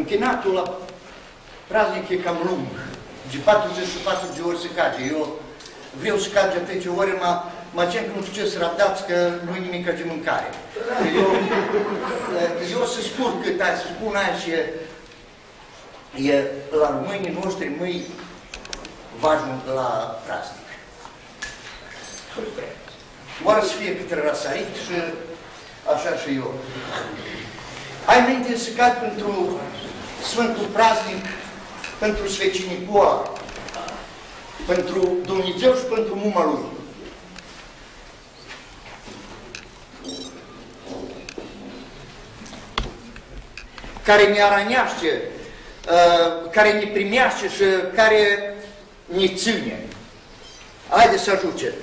Închinatul la praznic e cam lung. De 44 de ori se cage. Eu vreau să cage a 10 ori, mă gen că nu știu ce să răbdați, că nu-i nimic de mâncare. Eu să scurt cât ai să spun aia și e la românii noștri mâini vajul la praznic. Oare să fie câte răsărit și așa și eu. Ai înainte să cad pentru Sfântul Praznic, pentru Sfecinicua, pentru Dumnezeu și pentru muma Lui. Care ne aranește, care ne primește și care ne ține. Haideți să ajute.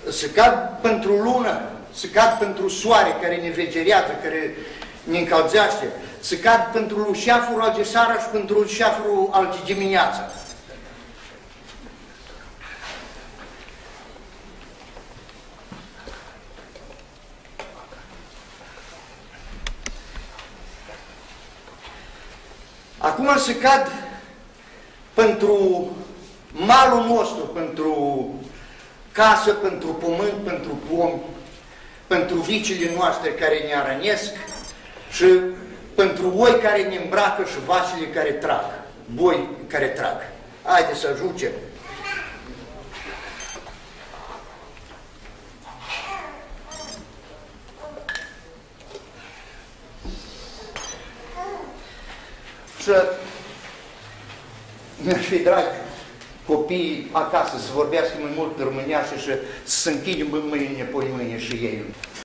Să cad pentru lună, să cad pentru soare care ne vegerează, care ne încălzește, să cad pentru lușeafurul al de seara și pentru lușeafurul al de dimineața. Acum să cad pentru malul nostru, pentru casă, pentru pământ, pentru pomi, pentru vicile noastre care ne arănesc și pentru oi care ne îmbracă și vasile care trag, boi care trag. Haideți să ajungem. Și mi-ar fi drag copiii acasă să vorbească mai mult româneașă și să se închidă mâine, poi mâine și ei.